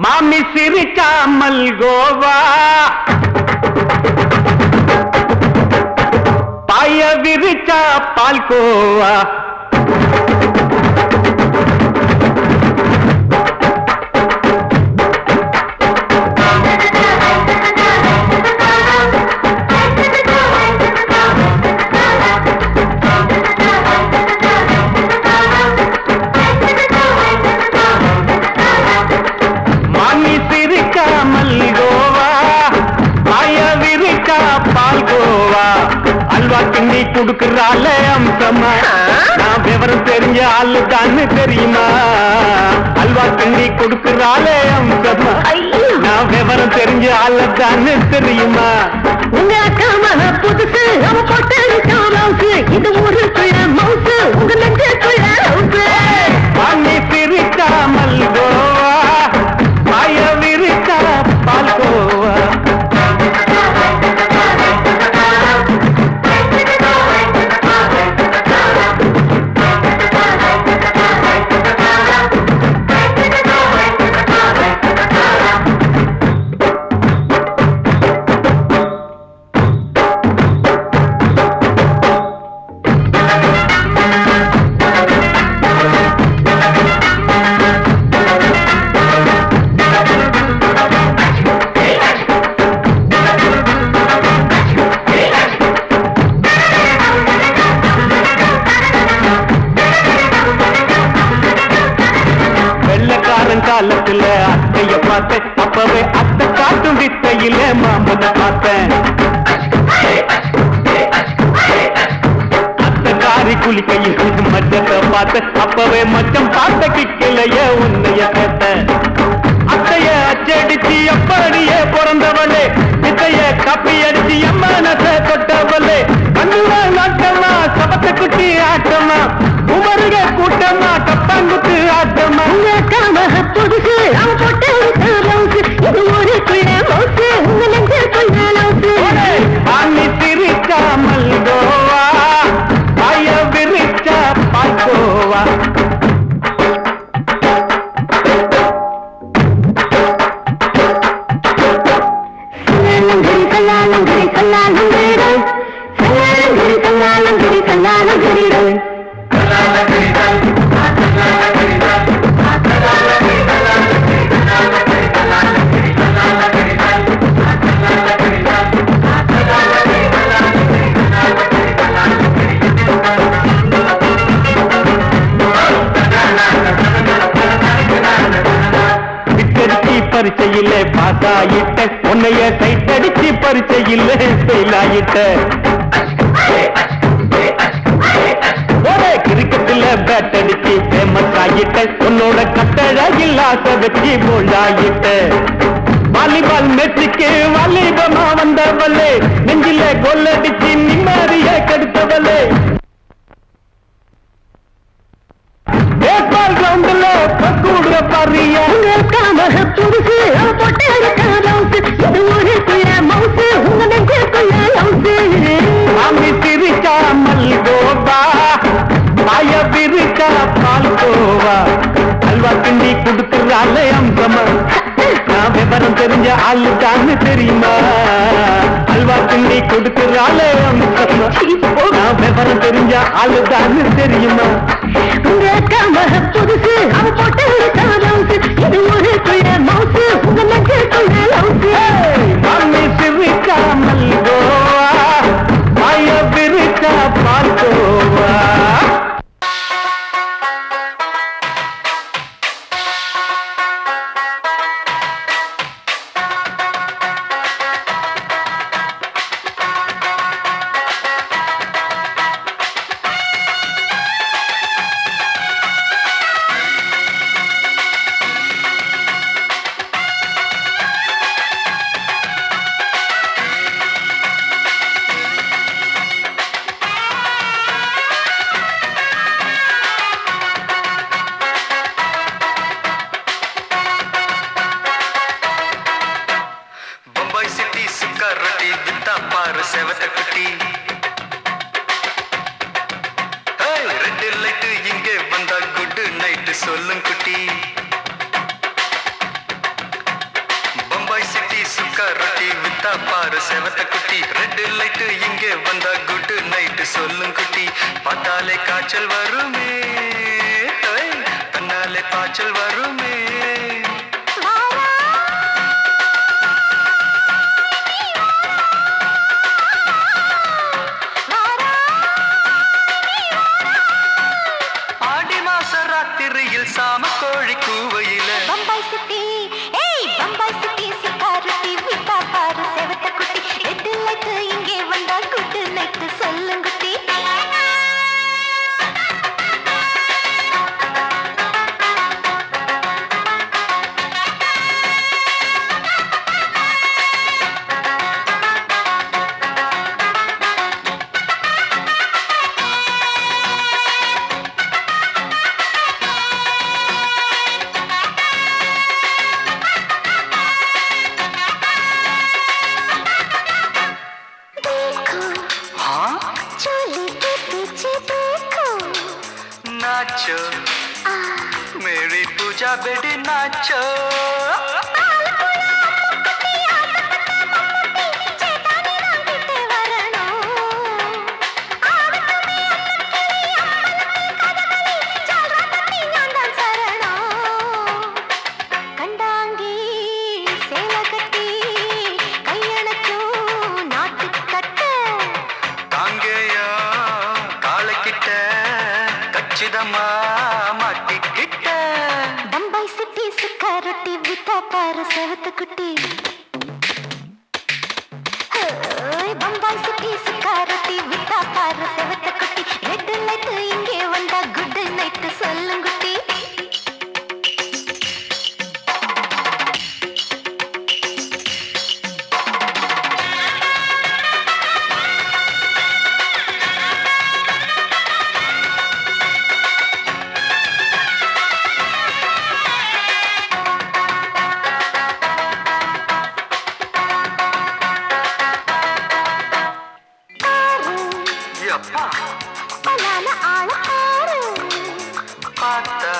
மாமி சிரிக்காமல் கோவா பாய விரிச்சா பால்கோவா கிண்ணி குடுக்கறால அம்சமா நான் விவரம் தெரிஞ்ச ஆளு தான்னு தெரியுமா அல்வா கிண்ணி குடுக்கறால அம்சமா நான் விவரம் தெரிஞ்ச ஆளு தான்னு தெரியுமா உங்க அக்காம புதுசு அவ போட்டு இது ஊருக்குள்ள மவுசு உங்க நெஞ்சுக்குள்ள வாங்கி சிரிக்காமல் கோவா பாய விரிச்சா பால்கோவா காலத்துல அத்தைய பார்த்தேன் அப்பவே அத்தை காட்டும் வித்தையில மாமனை பார்த்தேன் அத்தை காரி குளிக்கையில் மச்சத்தை பார்த்தேன் அப்பவே மச்சம் பார்த்த கிக்கலைய உன்னைய கேட்ட அத்தைய அச்சடிச்சு அப்படியே பிறந்தவளே வித்தைய கப்பி அடிச்சு எம்மனத்தை தொட்டவளே கண்ணுல நாட்டமா சபத்தை குட்டி ஆட்டமா உமருக கூட்டமா கப்பாங்குத்து ஆட்டமா புதுசு அவ போட்டு இது ஊருக்குள்ள மவுசு உங்க நெஞ்சுக்குள்ள லவுசு வாங்கி சிரிக்காமல் கோவா பாய விரிச்சா பால்கோவா பரிச்சையில பாஸ் ஆயிட்ட உன்னைய சைட் அடிச்சு பரிச்சையில ஃபெயில் ஆயிட்ட கிரிக்கெட்ல பேட் அடிச்சு ஃபேமஸ் ஆகிட்ட உன்னோட கட்டழகில் ஆசை வச்சு போல்ட் ஆகிட்ட வாலிபால் மேட்சுக்கு வாலிபமா வந்தவளே நெஞ்சில கோல் அடிச்சு நிம்மதிய கெடுத்தவளே பேஸ்பால் கிரவுண்ட்ல கூடுற பாரியா புதுசு அவ போட்டு இது ஊருக்குள்ள மவுசு உங்க நெஞ்சுக்குள்ள லவுசு மாமி சிரிக்காமல் கோவா பாய விரிச்சா பால்கோவா அல்வா கிண்டி குடுக்கறால அம்சமா நான் விவரம் தெரிஞ்ச ஆளு தான்னு தெரியுமா அல்வா கிண்டி குடுக்கறால அம்சமா நான் விவரம் தெரிஞ்ச ஆளு தான்னு தெரியுமா உங்க அக்காம புதுசு அவ போட்டு இது ஊருக்குள்ள மவுசு உங்க நெஞ்சுக்குள்ள லவுசு மாமி சிரிக்காமல் கோவா பாய விரிச்சா பால்கோவா செவத்த குட்டி ரெண்டு லைட்டு இங்கே வந்தா குட் நைட்டு சொல்லும் குட்டி வித்தா பாரு செவத்த குட்டி ரெட் லைட் இங்கே வந்தா குட் நைட் சொல்லும் குட்டி பார்த்தாலே காய்ச்சல் வருமே தன்னாலே காய்ச்சல் வருமே ஆடி மாச ராத்திரியில் சாம கோழி கூவையில பம்பாய் சிட்டி பம்பாய் சிட்டி சிக்காரட்டி விட்டா பாரு செவத்த குட்டி ரெட் லைட் இங்கே வந்தா குட் நைட் சொல்லுங்குட்டி नाचो मेरी पूजा बेटी नाचो மாட்டிக்கிட்ட பம்பாய் சிட்டி சிக்காரட்டி விட்டா பாரு செவத்த குட்டி பம்பாய் சிட்டி சிக்காரட்டி விட்டா பாரு செவத்த குட்டி ரெட் லைட் இங்கே வந்தா குட் நைட் சொல்லுங்குட்டி பார்த்தா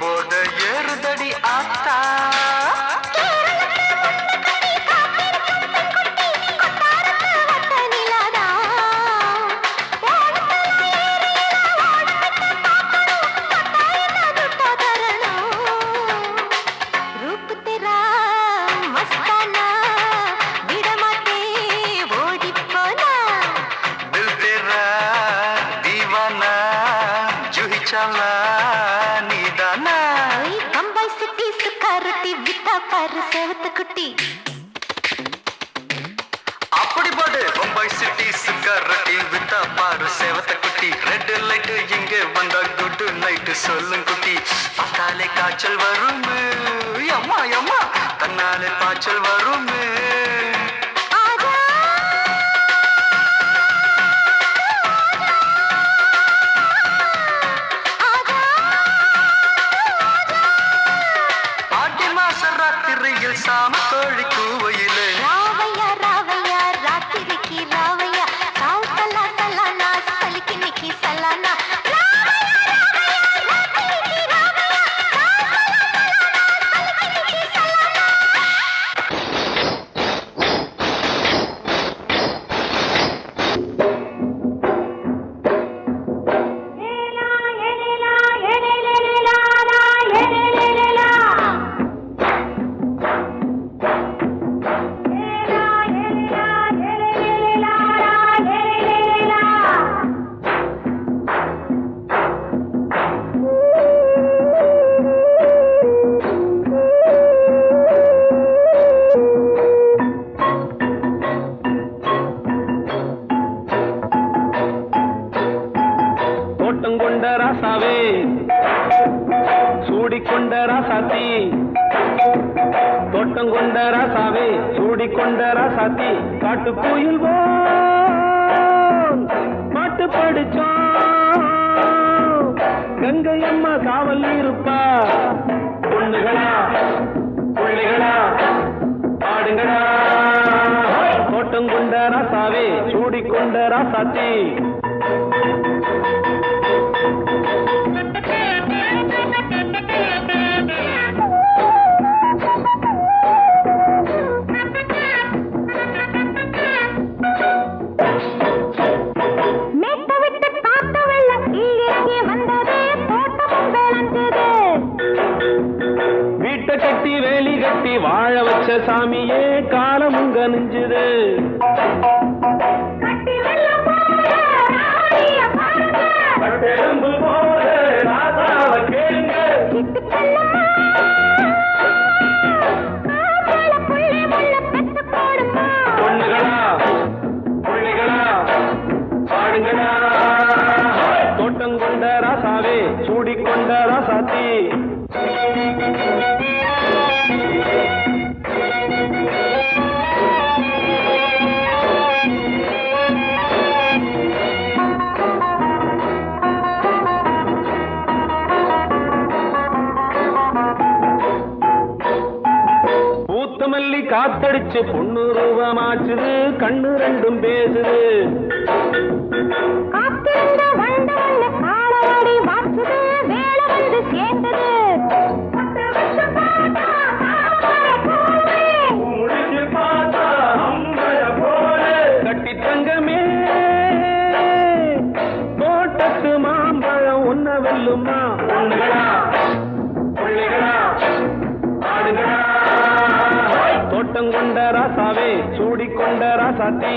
போத ஏறுதடி ஆத்தா பம்பாய் சிட்டி சிக்காரட்டி விட்டா பாரு செவத்த குட்டி அப்படி போடு பம்பாய் சிட்டி சிக்காரட்டி வித்தா பாரு செவத்த குட்டி ரெட் லைட் இங்கே வந்தா குட் நைட் சொல்லும் குட்டி பார்த்தாலே காய்ச்சல் வருமே அம்மா அம்மா தன்னாலே காய்ச்சல் வருமே சாம கோழி கூவையிலே ராவையா ராவையா ராத்திரிக்கு ராவையா சாவு சலா சலானா சலிக்கு நிக்கி சலானா சூடிக்கொண்ட ராசாத்தி தோட்டம் கொண்ட ராசாவே சூடிக்கொண்ட ராசாத்தி காட்டு கோயில் பாட்டு படிச்சோம் கங்கை அம்மா காவல் இருப்பா பொண்ணுகளா பிள்ளைகளா ஆடுங்களா தோட்டம் கொண்ட ராசாவே சூடிக்கொண்ட ராசாத்தி வீட்டை கட்டி வேலி கட்டி வாழ வச்ச சாமியே காலம் உங்க நெஞ்சுது. கட்டெலும்பு போல ராசாவை கேளுங்க. பொண்ணுகளா புள்ளிகளா பாடுங்களா. தோட்டம் கொண்ட ராசாவே சூடிக்கொண்ட ராசாத்தி. பூத்தமல்லி காத்தடிச்சு பொண்ணு ரூபமாச்சுது. கண்ணு ரெண்டும் பேசுது. கட்டி தங்கமே தோட்டத்து மாம்பழம் ஒன்ன வெல்லுமா. பொண்ணுகளா புள்ளிகளா ஆடுகளா. தோட்டம் கொண்ட ராசாவே சூடிக்கொண்ட ராசாத்தி.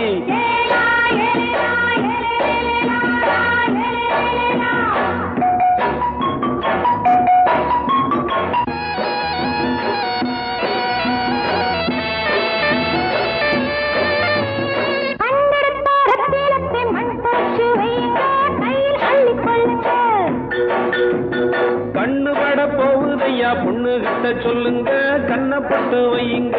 கண்ணு பட போகுதையா பொண்ணு கிட்ட சொல்லுங்க. கண்ணப்பட்டு வையுங்க.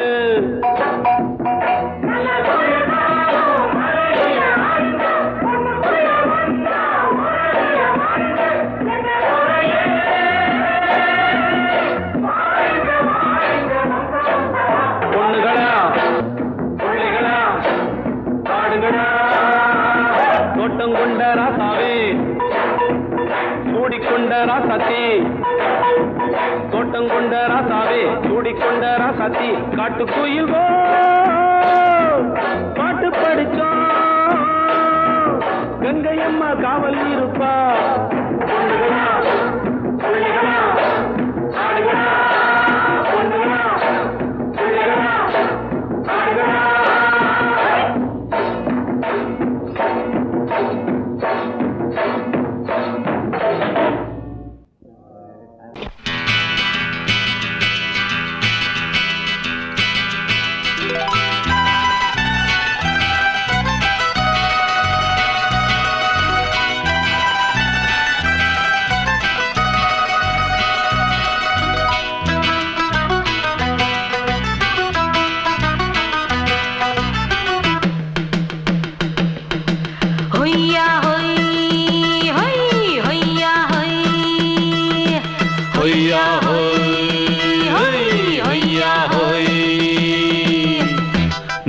பொண்ணுகளா புள்ளிகளா பாடுங்களா. தோட்டம் கொண்ட ராசாவே சூடிக்கொண்ட ராசாத்தி. தோட்டம் கொண்ட ராசாவே சூடிக்கொண்ட ராசாத்தி. காட்டுக்குயில் பாட்டு படிச்சோம். கங்கையம்மா காவல் இருப்பா. பொண்ணுகளா புள்ளிகளா ஆடுகளா. பொண்ணுகளா புள்ளிகளா ஆடுகளா.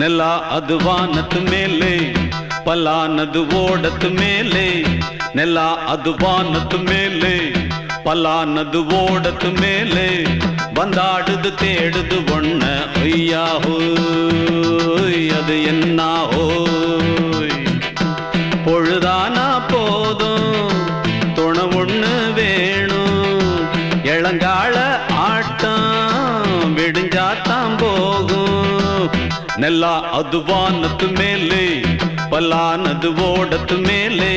ನೆಲ ಅದು ವಾನದ ಮೇಲೆ ಪಲಾನದು ಓಡದ ಮೇಲೆ. ನೆಲ ಅದು ವಾನದ ಮೇಲೆ ಪಲಾನದು ಓಡದ ಮೇಲೆ. ಬಂದಾಡುದು தேடுது ஒண்ண ஒய்யா ஹோய் அது என்ன ஹோய். பொழுதானா போதும் துணை ஒண்ணு வேணும். இளங்கால ஆட்டம் விடிஞ்சாத்தான் போகும். ನೆಲ ಅದು ವಾನದ ಮೇಲೆ ಪಲಾನದು ಓಡದ ಮೇಲೆ.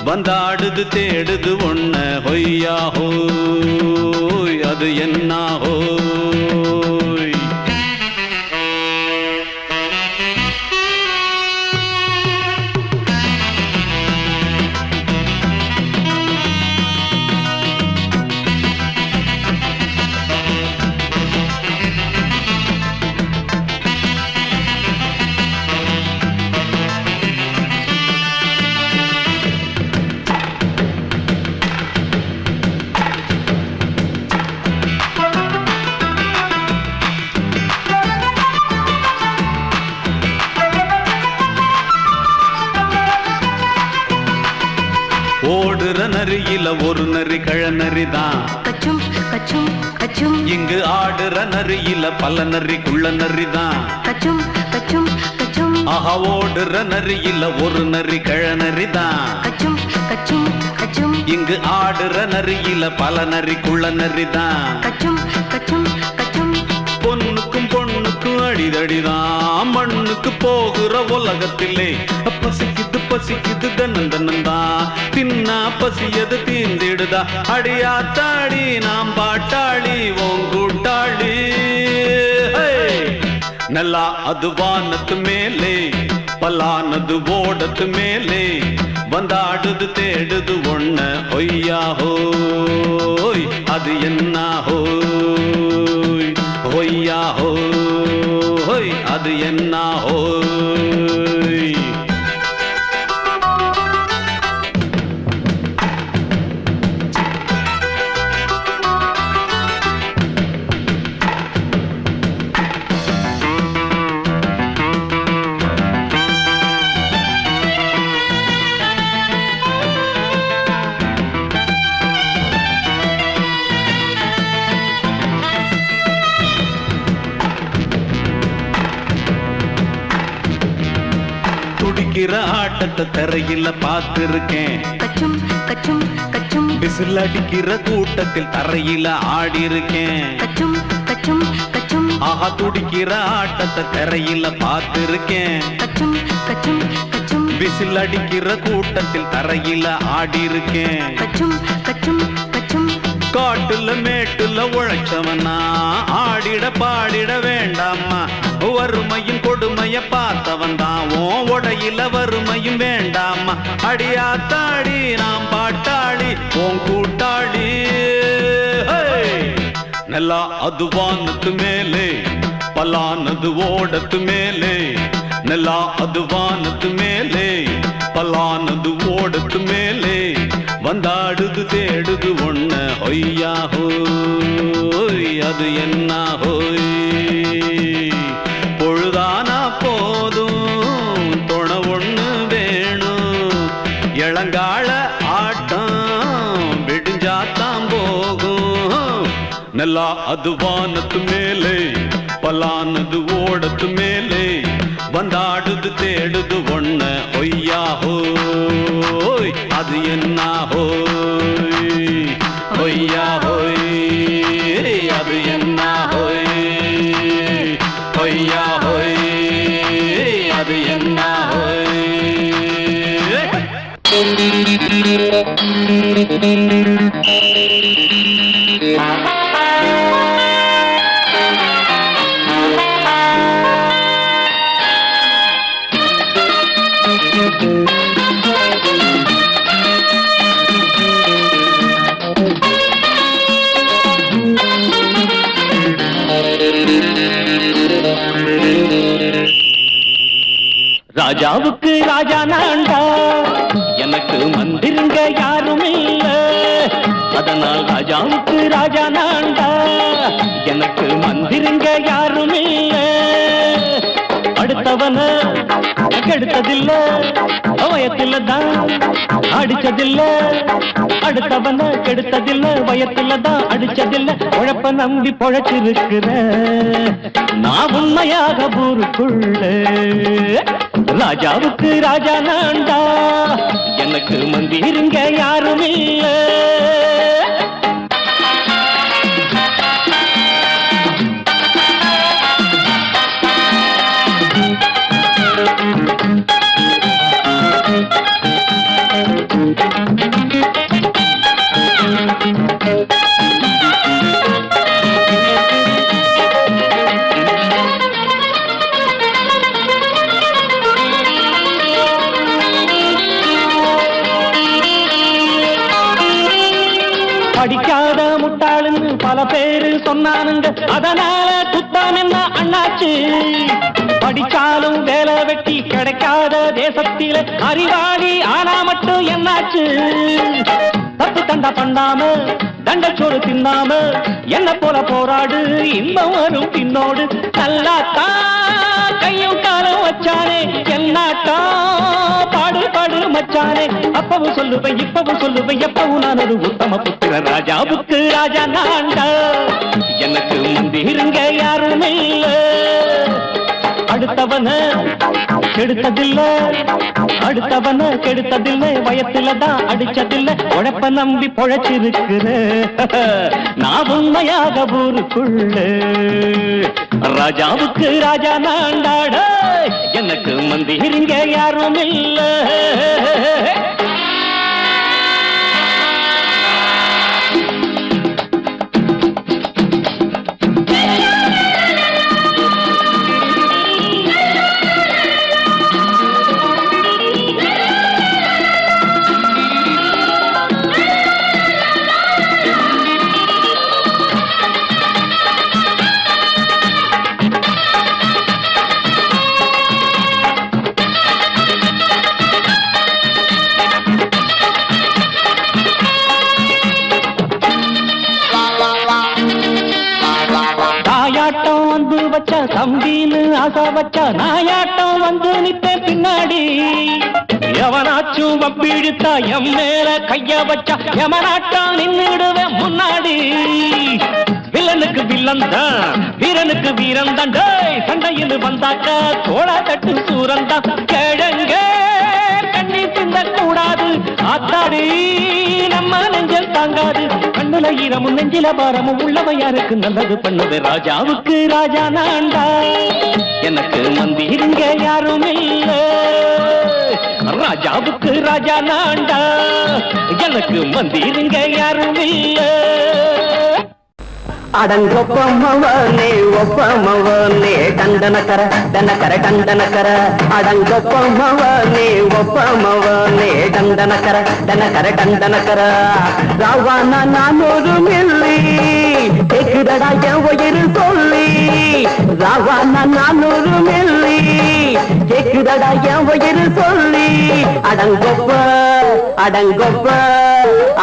ಬಂದಾಡುದು தேடுது ஒண்ண ಹೊಯ್ಯಾ ஹோய் அது என்ன ஹோய். ஓடுற நரியில ஒரு நரி கழநரிதான். கச்சும் கச்சும் கச்சும். இங்கு ஆடுற நரியில பல நரிக்குள்ள நரிதான். கச்சும் கச்சும் கச்சும். ஆஹா ஓடுற நரியில ஒரு நரி கழநரிதான். கச்சும் கச்சும் கச்சும். இங்கு ஆடுற நரியில பல நரிக்குள்ள நரிதான். கச்சும் கச்சும் கச்சும். அடிதடிதான் மண்ணுக்கு போகிற உலகத்திலே பசிக்குது பசிக்குது தன்னந்தனந்தான் தின்னா பசியது தீந்திடுதா அடியாத்தாடி நாம் பாட்டாளி ஓங்கூட்டாளி நல்லா அது வானத்து மேலே பலானது ஓடத்து மேலே வந்தாடுது தேடுது ஒண்ண ஒய்யா ஹோய் அது என்ன ஹோய் ஒய்யா ஹோய் அது என்ன ஹோய் துடிக்கிற ஆட்டத்தை தரையில பார்த்திருக்கேன் கச்சும் கச்சும் கச்சும் விசில் அடிக்கிற கூட்டத்தில் தரையில ஆடி இருக்கேன் கச்சும் கச்சும் கச்சும் ஆஹா துடிக்கிற ஆட்டத்தை தரையில பார்த்திருக்கேன் கச்சும் கச்சும் கச்சும் விசில் அடிக்கிற கூட்டத்தில் தரையில ஆடி இருக்கேன் கச்சும் கச்சும் கச்சும் காட்டுல மேட்டுல உழைச்சவனா ஆடிட பாடிட வேண்டாமா வறுமையும் கொடுமைய பார்த்தவன் தான் உடையில வறுமையும் வேண்டாமா அடியாத்தாடி நாம் பாட்டாளி ஓன் கூட்டாளி நல்லா அது வானத்து மேலே பலானது ஓடத்து மேலே நல்லா அது வானத்து மேலே பலானது ஓடத்து மேலே வந்தாடுது தேடுது ஒண்ண ஒய்யா ஹோய் அது என்ன ஹோய் பொழுதானா போதும் துணை ஒண்ணு வேணும் இளங்கால ஆட்டம் விடிஞ்சாத்தான் போகும் நல்லா அது வானத்து மேலே பலானது ஓடத்து மேலே வந்தாடுது தேடுது ஒண்ண ஒய்யா ஹோய் அது என்ன ஹோய் ஒய்யா ஹோய் அது என்ன ஹோய் ஒய்யா ஹோய் அது என்ன ஹோய் ராஜாவுக்கு ராஜா நான்டா எனக்கு மந்திருங்க யாரும் இல்ல அதனால் ராஜாவுக்கு ராஜா நான்டா எனக்கு மந்திருங்க யாரும் இல்ல அடுத்தவன கெடுத்ததில்ல வயத்துல தான் அடிச்சதில்ல அடுத்தவன கெடுத்ததில்ல வயத்துல தான் அடிச்சதில்ல உழப்ப நம்பி பொழைச்சிருக்கிற நான் உண்மையாக ஊருக்குள்ள ராஜாவுக்கு ராஜா நான்டா எனக்கு மந்திருங்க யாரும் இல்ல படிக்காத முட்டாளுன்னு பல பேரு சொன்னானுங்க அதனால குத்தம் என்ன அண்ணாச்சு படிச்சாலும் வேலை வெட்டி கிடைக்காத தேசத்தில அறிவாளி ஆனா மட்டும் என்னாச்சு தப்பு தண்டா பண்ணாம தண்டச்சோறு தின்னாம என்ன போல போராடு இன்பம் வரும் பின்னோடு நல்லாத்தான் கையும் காலம் வச்சானே என்னாட்டா பாடு பாடு மச்சானே அப்பவும் சொல்லுவேன் இப்பவும் சொல்லுவேன் எப்பவும் நான் ஒரு உத்தம புத்திர ராஜாவுக்கு ராஜா நான்டா எனக்கு மந்திருங்க யாரும் இல்ல அடுத்தவன கெடுத்ததில்ல அடுத்தவன கெடுத்ததில்லை வயத்துல தான் அடிச்சதில்லை உழைப்ப நம்பி பொழைச்சிருக்கிற நான் உண்மையாக ஊருக்குள்ள ராஜாவுக்கு ராஜா நாண்டாட எனக்கு மந்திரிங்க யாரும் இல்ல தம்பின்னு ஆசா வச்சா நாயாட்டம் வந்து நித்தேன் பின்னாடி எவனாச்சும் வப்பிழுத்தா எம் மேல கைய வச்சா எவனாட்டம் நின்னுடுவேன் முன்னாடி வில்லனுக்கு வில்லன் தான் வீரனுக்கு வீரன் தான் சண்டையில் வந்தாக்க தோளா தட்டு சூரன் தான் கிழங்க கண்ணி சிந்த கூடாது ஆத்தாடி நம்ம நெஞ்சல் தாங்காது கண்ணுல ஈரமும் நெஞ்சில பாரமும் உள்ளவன் யாருக்கு நல்லது பண்ணுது ராஜாவுக்கு ராஜா நான்டா எனக்கு மந்திரிங்க யாரும் இல்ல ராஜாவுக்கு ராஜா நான்டா எனக்கு மந்திரிங்க யாரும் இல்ல அடங்கொப்பமவனே ஒப்பமவனே டண்டனக்கர டனக்கர டண்டனக்கர அடங்கொப்பமவனே ஒப்பமவனே டண்டனக்கர டனக்கர டண்டனக்கர ராவானா நானொரு மில்லி கேக்குதடா என் உயிர் சொல்லி ராவானா நானொரு மில்லி கேக்குதடா என் உயிர் சொல்லி அடங்கொப்ப அடங்கொப்ப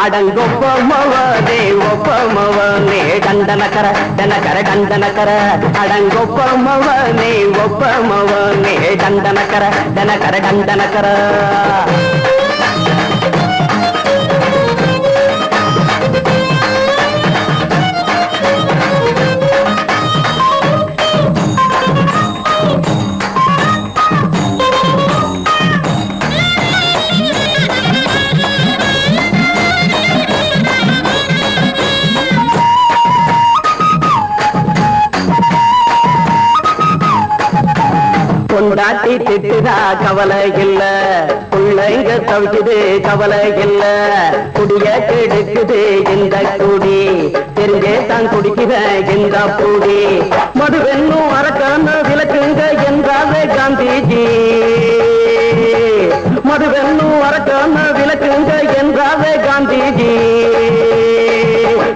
அடங்கொப்பமவனே ஒப்பமவனே டண்டனக்கர டனக்கர டண்டனக்கர அடங்கொப்பமவனே ஒப்பமவனே டண்டனக்கர டனக்கர டண்டனக்கர பொண்டாட்டி திட்டுதா கவலை இல்ல பிள்ளைங்க தவிக்குது கவலை இல்ல குடிய கெடுக்குது இந்த குடி தெரிஞ்சே தான் குடிக்கிற இந்த பூடி மதுவென்னும் அரக்கான விளக்குங்க என்றாவே காந்திஜி மதுவென்னும் அரக்கான விளக்குங்க என்றாவே காந்திஜி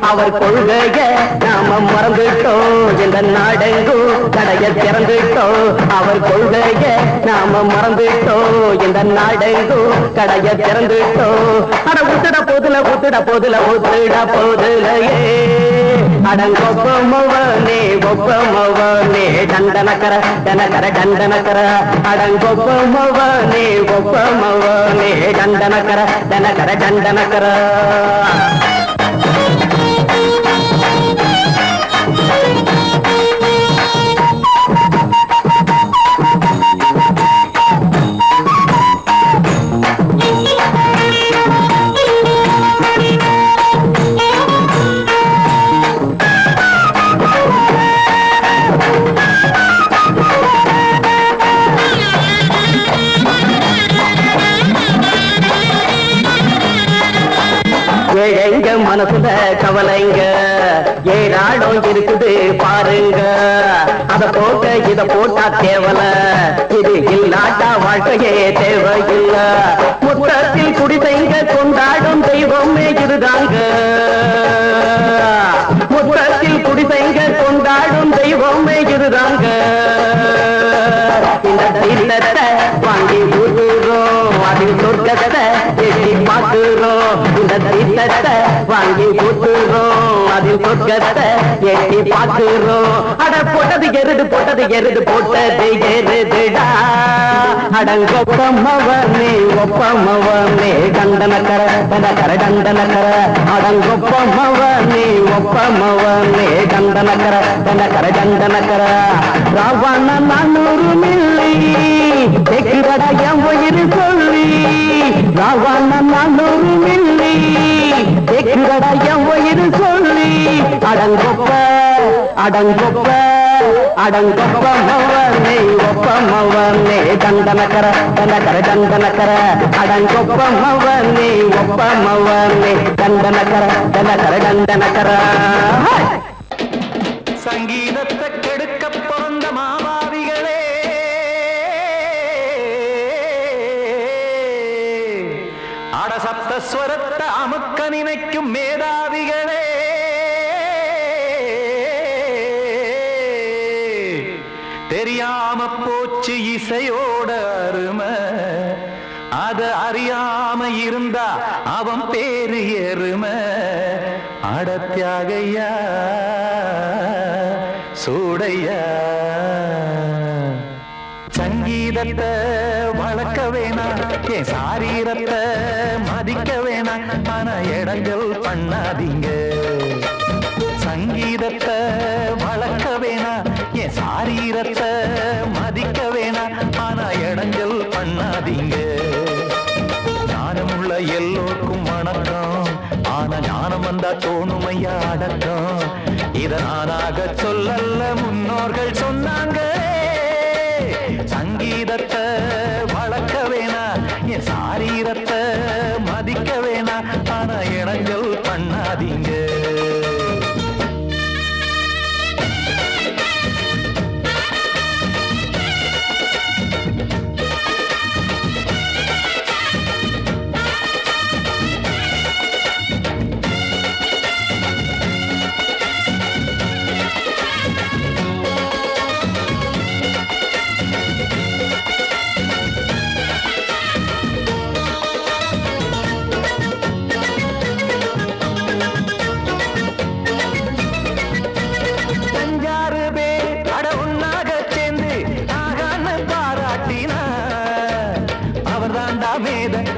அவர் கொள்கைய நாம மறந்துட்டோம் இந்த நாடெங்கும் கடைய திறந்துட்டோம் அவர் கொள்கைய நாம மறந்துட்டோம் இந்த நாடெங்கும் கடைய திறந்துட்டோம் அட ஊத்துட போதுல ஊத்துட போதுல ஊத்துட போதுலையே அடங்கொப்பமவனே ஒப்பமவனே டண்டனக்கர டனக்கர டண்டனக்கர அடங்கொப்பமவனே ஒப்பமவனே டண்டனக்கர டனக்கர டண்டனக்கர எங்க மனசுல கவலைங்க ஏராளம் இருக்குது பாருங்க அத போட்ட இத போட்டா தேவல இது இல்லாட்டா வாழ்க்கையே தேவையில்ல முத்தத்தில் குடிசைங்க கொண்டாடும் தெய்வமே இதுதாங்க முத்தத்தில் குடிசைங்க கொண்டாடும் தெய்வமே இதுதாங்க இந்த தீர்த்தத்தை வாங்கி ஊதுறோம் அதில் சொர்க்கத்தை எட்டி பார்க்கிறோம் இந்த தீர்த்தத்தை வாங்கி ஊத்துறோம் அதில் சொர்க்கத்தை எட்டி பார்க்கிறோம் அட போட்டது எருது போட்டது எருதுடா அடங்கொப்பமவனே ஒப்பமவனே டண்டனக்கர டனக்கர டண்டனக்கர அடங்கொப்பமவனே ஒப்பமவனே டண்டனக்கர டனக்கர டண்டனக்கர ராவண நானூறு மில்லி கேக்குதடா என் உயிர் சொல்லி ராவண நானூறு மில்லி கேக்குதடா என் உயிர் சொல்லி அடங்கொப்ப அடங்கொப்ப அடங்கொப்பமவனே ஒப்பமவனே தண்டனக்கர தண்டக்கர தண்டனக்கர அடங்கொப்பமவனே ஒப்பமவனே தண்டனக்கர தண்டக்கர தண்டனக்கர. சங்கீதத்தை கெடுக்க பிறந்த மாமாவிகளே, அடசப்த ஸ்வரத்தை அமுக்க நினைக்கும் மேதாவிகளே, தெரியாம போச்சு இசையோட அருமை, அத அறியாம இருந்தா அவன் பேரு எருமை. அடத்தியாகையா சூடையா, சங்கீதத்தை வளர்க்க வேணாம், என் சாரீரத்தை மதிக்க வேணாம், ஆனா இடங்கள் பண்ணாதீங்க. சங்கீதத்தை வளர்க்க வேணாம், என் சாரீரத்தை மதிக்க வேணாம், ஆனா இடங்கள் பண்ணாதீங்க. ஞானமுள்ள எல்லோருக்கும் வணக்கம், ஆனா ஞானம் வந்தா தோணுமையா அடக்கம். இத நானாக சொல்லல்ல, முன்னோர்கள் சொன்னாங்க. சங்கீதத்தை வளர்க்க வேணா, என் சாரீரத்தை மதிக்க வேணா, ஆனா இடங்கள் பண்ணாதீங்க.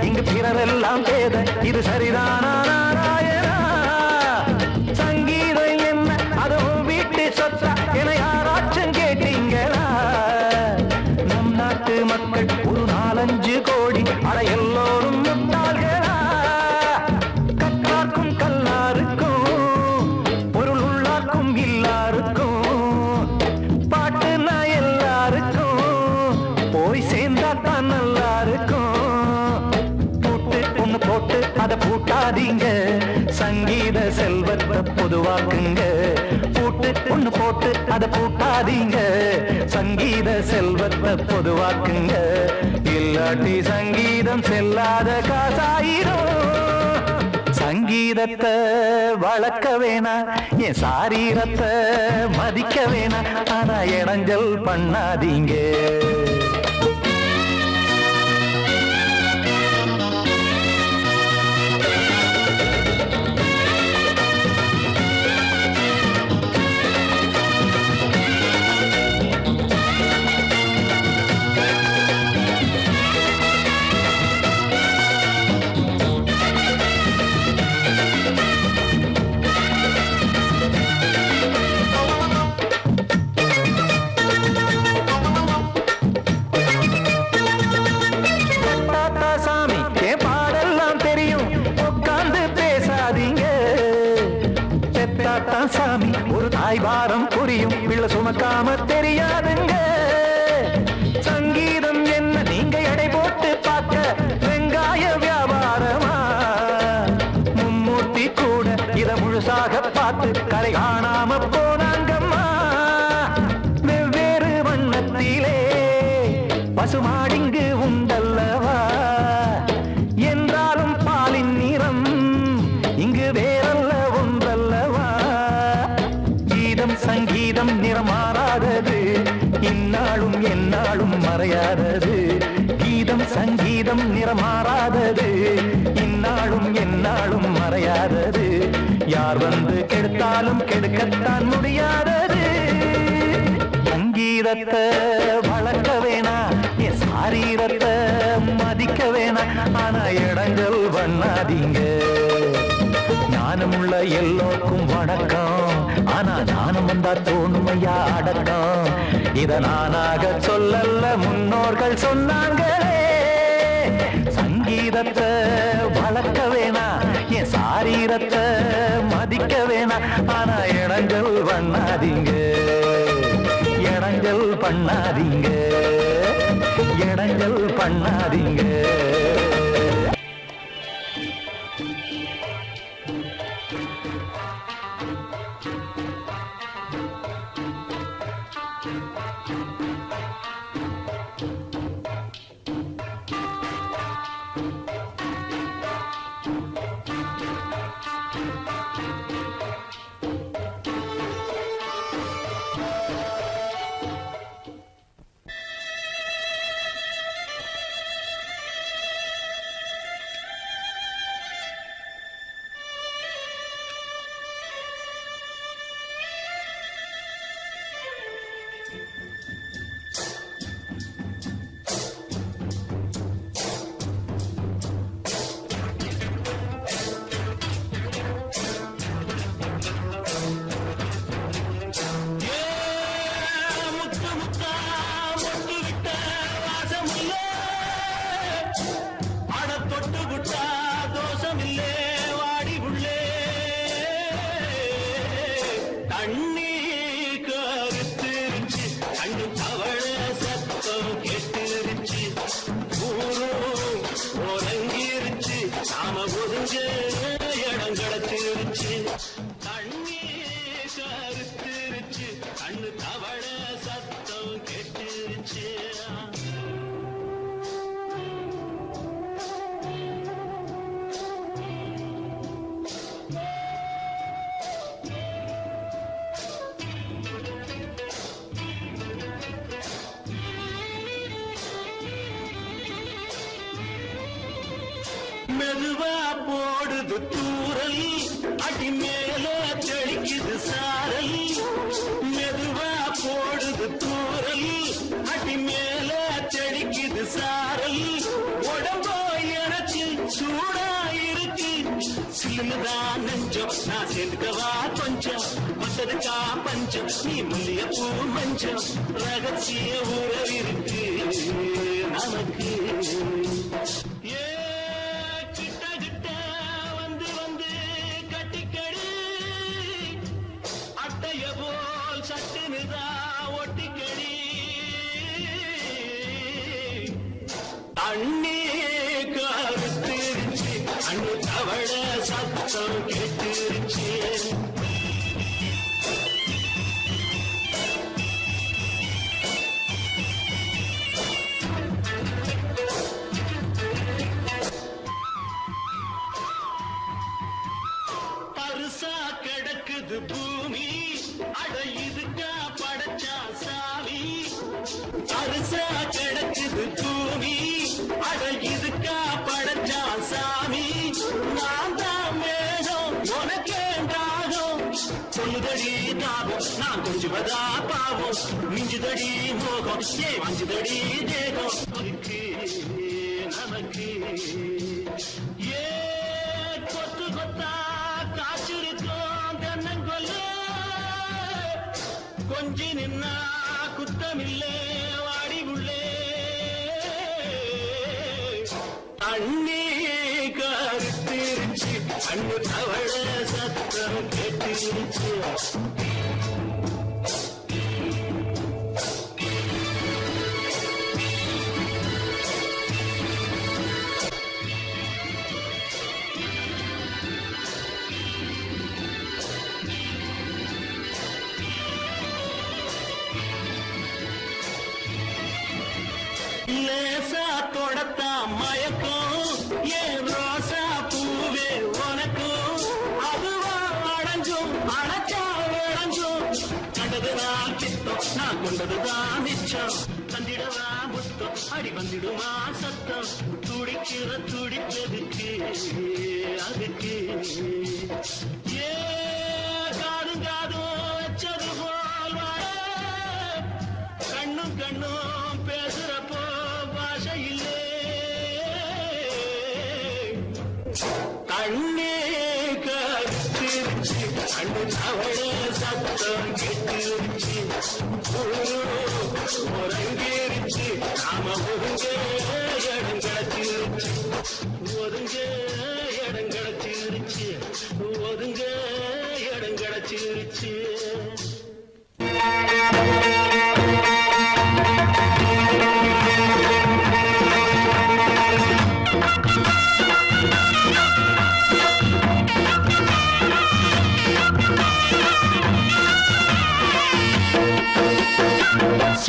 இங்கு பிறரெல்லாம் பேத, இது சரிதானா நாராயணா? சங்கீதம் என்ன அதுவும் வீட்டு சொத்தா என யாராச்சும் கேட்டீங்களா? நம் நாட்டு மக்கள் ஒரு 4-5 கோடி, அட எல்லோரும் முட்டாள்களா? கற்றார்க்கும் கல்லாருக்கும் பொருள் உள்ளார்க்கும் எல்லாருக்கும், பாட்டுனா எல்லாருக்கும் போய் சேர்ந்தா தான் நல்லா இருக்கும். போட்டு அதை பூட்டாதீங்க, சங்கீத செல்வத்தை பொதுவாக்குங்க. பூட்டு ஒண்ணு போட்டு அதை பூட்டாதீங்க, சங்கீத செல்வத்தை பொதுவாக்குங்க. இல்லாட்டி சங்கீதம் செல்லாத காசாயிரும். சங்கீதத்தை வளர்க்க வேணா, என் சாரீரத்தை மதிக்க வேணா, ஆனா இடைஞ்சல் பண்ணாதீங்க. சாமி ஒரு தாய் பாரம் புரியும், பிள்ளை சுமக்காம தெரியாதுங்க. சங்கீதம் என்ன நீங்க எடை போட்டு பார்க்க வெங்காய வியாபாரமா? மும்மூர்த்தி கூட இத முழுசாக பார்த்து கரை காணாம போனாங்கம்மா. வெவ்வேறு வண்ணத்திலே பசுமாடிங்கு உண்டல்லவா, என்றாலும் பாலின் நிறம் இங்கு வேறல்ல ஒன்றல்லவா. சங்கீதம் நிறமாறாதது, இந்நாளும் எந்நாளும் மறையாதது. கீதம் சங்கீதம் நிறமாறாதது, இந்நாளும் எந்நாளும் மறையாதது. யார் வந்து கெடுத்தாலும் கெடுக்கத்தான் முடியாதது. சங்கீதத்தை வளர்க்க வேணா, என் சாரீரத்தை மதிக்க வேணா, ஆனா இடங்கள் பண்ணாதீங்க. ஞானமுள்ள எல்லோருக்கும் வணக்கம், ஆனா ஞானம் வந்தா தோணுமையா அடக்கம். இத நானாக சொல்லல்ல, முன்னோர்கள் சொன்னாங்களே. சங்கீதத்தை வளர்க்க வேணா, என் சாரீரத்தை மதிக்க வேணா, ஆனா இடங்கள் பண்ணாதீங்க. இடைஞ்சல் பண்ணாதீங்க, இடைஞ்சல் பண்ணாதீங்க. மெதுவா போடுது தூரல், அடி மேல தெளிக்குது சாரல். மெதுவா போடுது தூரல், அடி மேல தெளிக்குது சாரல். உடம்போ எனக்கு சூடா இருக்கு, சில்லுதான் நெஞ்சம், நான் சேர்ந்துக்கவா கொஞ்சம். வந்ததுக்கா பஞ்சம், நீ மல்லியப்பூ மஞ்சம். ரகசிய உறவிருக்கு நமக்கு. அண்ணே கருத்திருச்சு, அண்ணு தவள சத்தம் கேட்டுருச்சு. பருசா கிடக்குது பூமி, அட இதுக்கா படைச்சா சாமி. பருசா கிடக்குது பூமி, அட இதுக்கா படைச்சா சாமி. நான் தான் மேகம், உனக்கேண்டாகும். சொல்லுதடி தாபம், நான் கொஞ்சுவதா பாவம். மிஞ்சுதடி மோகம், ஏ வஞ்சுதடி தேகம். நமக்கு நமக்கு ஏ கொத்து கொத்தா காய்ச்சிருக்கோம் தென்னங்கொல்ல. கொஞ்சி நின்னா குத்தமில்லே வாடி உள்ளே. அண்ணே கருத்திருச்சு, அண்ணு தவள சத்தம் கேட்டுருச்சு. லேசா தொடத்தா மயக்கம், ஏன் ரோசா பூவே உனக்கும். அதுவா அடைஞ்சும் அடைச்சா விளைஞ்சும். கண்டதுதான் சித்தம், நான் கொண்டதுதான் மிச்சம். தந்திடவா முத்தம், அடி வந்துடுமா சத்தம். துடிக்கிற துடிப்பதுக்கு அதுக்கு. ஏ காதும் காதும் வச்சது போல் வாழ, கண்ணும் கண்ணும் பேசுறப்போ பாஷை இல்லே. கண்ணே கருத்திருச்சு, கண்ணு தவள சத்தம் கேட்டுருச்சு. உறங்கிருச்சு, நாம ஒருங்க இடம் கிடச்சிருச்சு. ஒருங்க இடம் கிடச்சிருச்சு, ஒருங்க இடம் கிடச்சிருச்சு.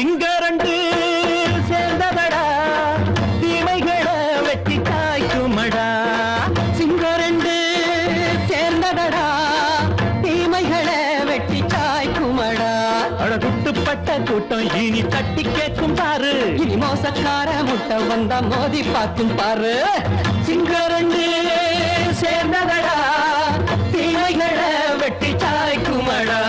சிங்கரண்டு சேர்ந்ததடா தீமைகளை வெட்டி காய்க்குமடா சிங்கரண்டு சேர்ந்ததடா தீமைகளை வெட்டி காய்க்குமடா அழகுட்டுப்பட்ட கூட்டம் இனி தட்டி கேட்கும் பாரு இனி மோசக்கார முட்டை வந்தா மோதி பார்க்கும் பாரு சிங்கரண்டு சேர்ந்ததடா தீமைகளை வெட்டி காய்க்குமடா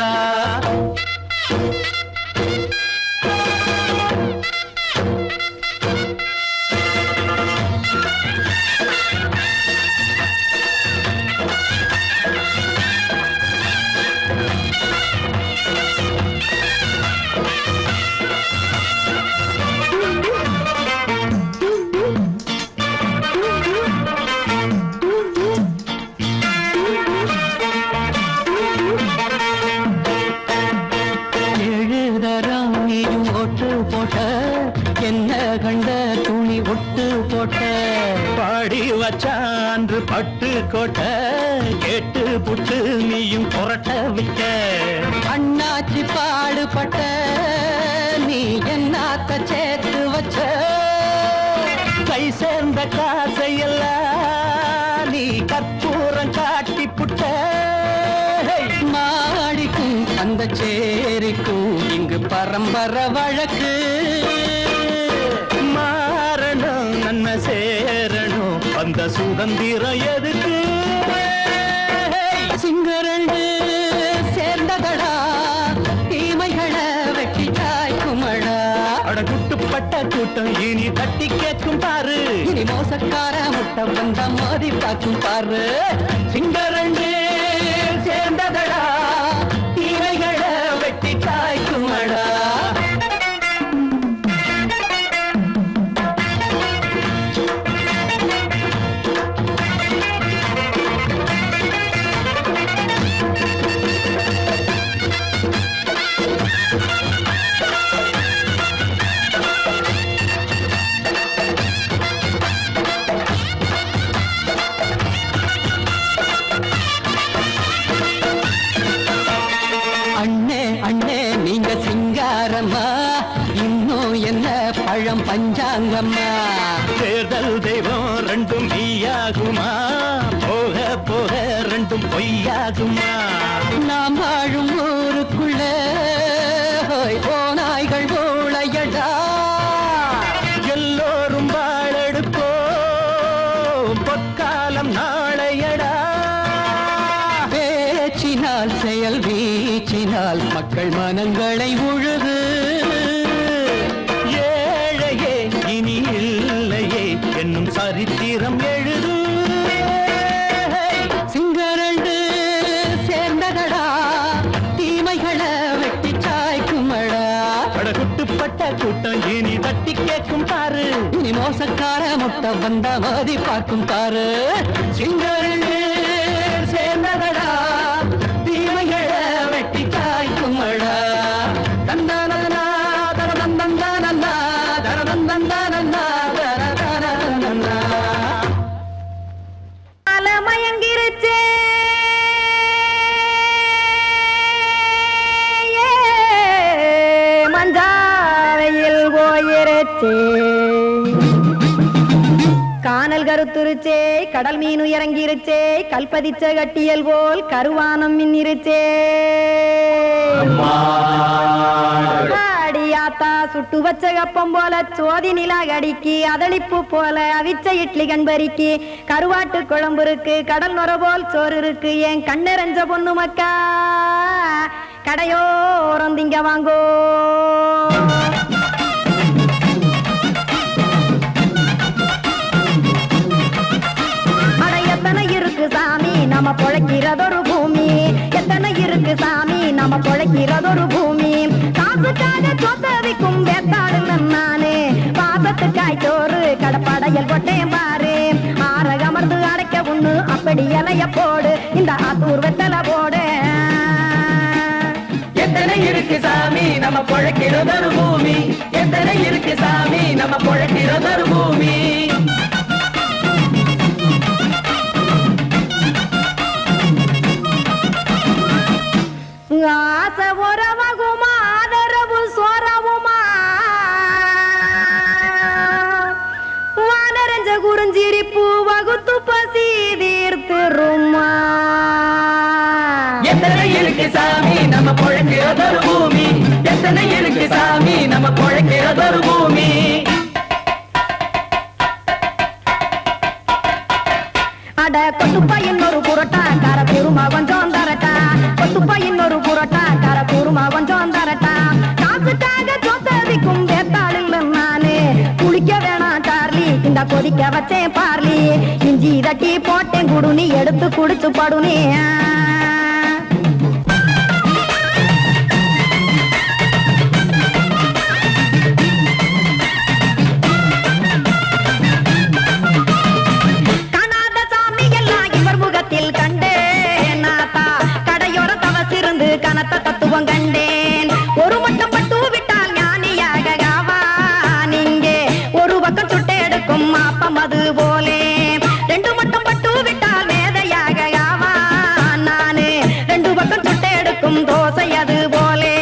என்ன கண்ட துணி ஒட்டு போட்ட பாடி வச்சான்று பட்டு கோட்ட கேட்டு புட்டு நீயும் புரட்ட விட்ட அண்ணாச்சி பாடுபட்ட நீ என்னாத்த சேர்த்து வச்ச கை சேர்ந்த காசையெல்லாம் நீ கற்பூரம் காட்டி புட்ட மாடிக்கும் அந்த சேரிக்கும் இங்கு பரம்பரை வழக்கு மாறணும் நன்மை சேரணும் அந்த சுதந்திரம் எதுக்கு சிங்கரண்டு சேர்ந்ததடா தீமைகளை வெட்டி காய்க்குமடா அடகுட்டுப்பட்ட கூட்டம் இனி தட்டி கேட்கும் பாரு இனி மோசக்கார முட்டை வந்தா மோதி பார்க்கும் பாரு சிங்கரண்டு சேர்ந்ததடா தீமைகளை வெட்டி காய்க்குமடா இன்னும் என்ன பழம் பஞ்சாங்கம்மா தேர்தல் தெய்வம் ரெண்டும் மெய்யாகுமா போக போக ரெண்டும் பொய்யாகுமா நாம் வாழும் ஊருக்குள்ள ஓநாய்கள் ஊழையடா எல்லோரும் வாழெடுப்போ பொற்காலம் நாளையடா பேச்சினால் செயல் வீச்சினால் மக்கள் மனங்களை உழுது ஏழையே இனி இல்லையே என்னும் சரித்திரம் எழுது சிங்கரண்டு சேர்ந்ததடா தீமைகளை வெட்டி சாய்க்குமடா அடகுட்டுப்பட்ட கூட்டம் இனி தட்டி கேட்கும் பாரு இனி மோசக்கார முட்டை வந்தா மோதி பார்க்கும் பாரு சிங்கரண்டு சேர்ந்ததடா தீமைகளை வெட்டி காய்க்குமடா தந்தானா தரதந்தந்தானா தரதந்தந்தானா தரதந்தந்தானா மயங்கிருச்சே மஞ்சாவையில் போயிருச்சே கானல் கருத்துருச்சே கடல் மீன் இறங்கிருச்சே கல்பதிச்ச கட்டியல் போல் கருவானம் மின்னிருச்சே அடியாத்தா சுட்டு வச்ச கப்பம் போல சோதி நிலா கடிக்கு அதளிப்பு போல அவிச்ச இட்லி கண்பறிக்கு கருவாட்டு குழம்பு இருக்கு கடல் நுர போல் சோறு இருக்கு என் கண்ணெரஞ்ச பொண்ணு மக்கா கடையோரம் திங்க வாங்கோ எத்தனை இருக்கு சாமி நம்ம பொழைக்கிறதொரு பூமி எத்தனை இருக்கு சாமி நம்ம பொழைக்கிறதொரு பூமி காசுக்காக சொத்தவிக்கும் வேத்தாடுங்க நானே பாசத்துக்காய் சோறு கடப்படையல் கொட்டேன் பாரு ஆரகமர்ந்து அடைக்க ஒண்ணு அப்படி இலைய போடு இந்த ஆத்தூர் வெத்தலை போடு எத்தனை இருக்கு சாமி நம்ம பொழைக்கிறதொரு பூமி எத்தனை இருக்கு சாமி நம்ம பொழைக்கிறதொரு பூமி ஆசை உறவகுமா ஆதரவு சோரவுமா எத்தனை இருக்கு சாமி நம்ம பொழைக்கிறதொரு பூமி, எத்தனை இருக்கு சாமி நம்ம பொழைக்கிறதொரு பூமி. அட கொத்துப்பா இன்னொரு புரோட்டா கார குருமா கொஞ்சம் தரட்டா, கொத்துப்பா இன்னொரு புரோட்டா கார குருமா கொஞ்சம் தரட்டா. காசுக்காக சொத்ததிக்கும் வேத்தாளில் நானு குளிக்க வேணாம் சார்லி, இந்த கொதிக்க வச்சேன் பார்லி, இஞ்சி தட்டி போட்டேன் குடுனி எடுத்து குடிச்சு படுனி. தத்துவம் கண்டேன் ஒரு மட்டம் பட்டு விட்டால் ஞானியாக நீங்கே ஒரு பக்கம் சுட்டை எடுக்கும் மாப்பம் அது போலே, ரெண்டு மட்டம் பட்டு விட்டால் மேதையாக நானு ரெண்டு பக்கம் சுட்டை எடுக்கும் தோசை அது போலே.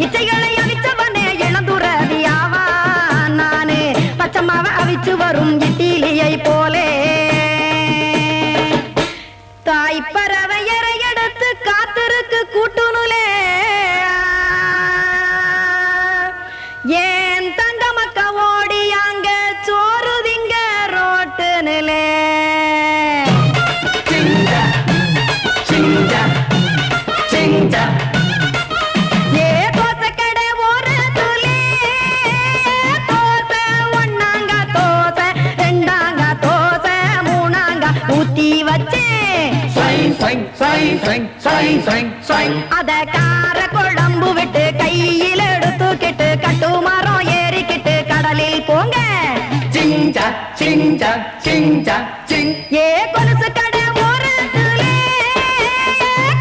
இச்சைகளை அவிச்சவனே இளந்துறவியாவா நானு பச்சமாவ அவிச்சு வரும் இட்டிலியை போலே. தாய் பறவையரை எடுத்து காத்திருக்கு கூட்டுனுலே, ஏன் தங்க மக்க ஓடி அங்க சோறுதிங்க ரோட்டு நிலே. ஏ தோசை கடை ஒரு துளி தோசை, ஒன்னாங்க தோசை ரெண்டாங்க தோசை மூணாங்க ஊத்தி வச்சே, அத கார குழம்பு விட்டு கையில் எடுத்துக்கிட்டு கட்டு மரம் ஏறிக்கிட்டு கடலில் போங்க. ஏ கொலுசு கடை ஓரத்திலே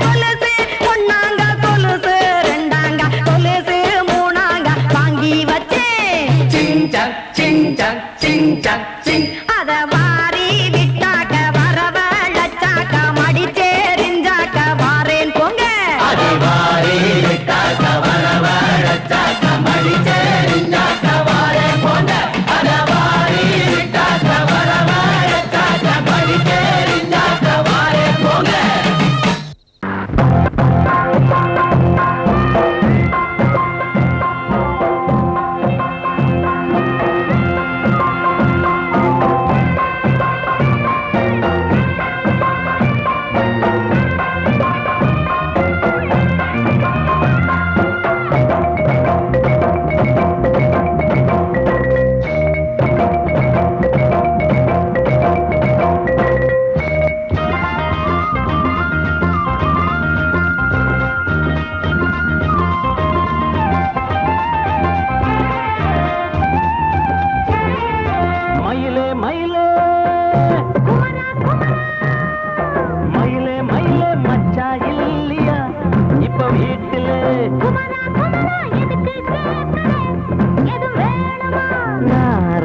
கொலுசு, ஒன்னாங்க கொலுசு ரெண்டாங்க கொலுசு மூணாங்க வாங்கி வச்சே, அத வாரி விட்டாக்க வரவழைச்சாக்க மடிச்சேரிஞ்சாக்க வாரேன் போங்க.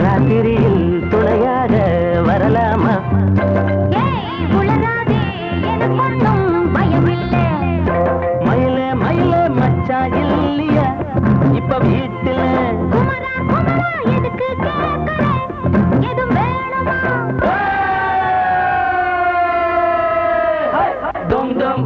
ராத்திரியில் துணையாக வரலாமா? மயிலே மயிலே மச்சா இல்லையா இப்ப வீட்டுல? டோம் டோம்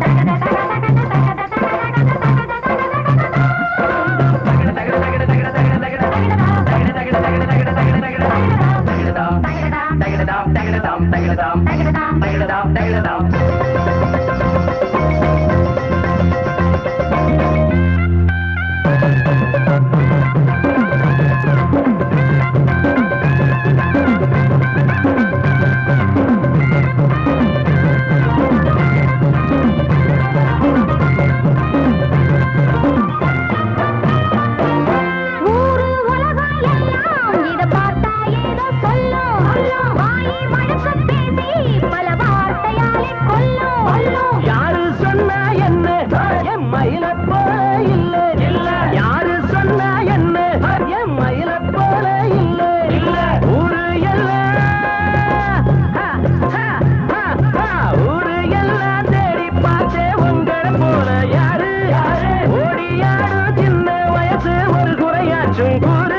யாரு சொன்னா என்ன என் மயில போல இல்ல, யாரு சொன்னா என்ன என் மயில போல இல்ல, ஊரு எல்லாம் ஊரு எல்லாம் தேடி பார்த்தே உங்களை போல யாரு ஓடியாடும் சின்ன வயசு ஒரு குறையாச்சும் கூட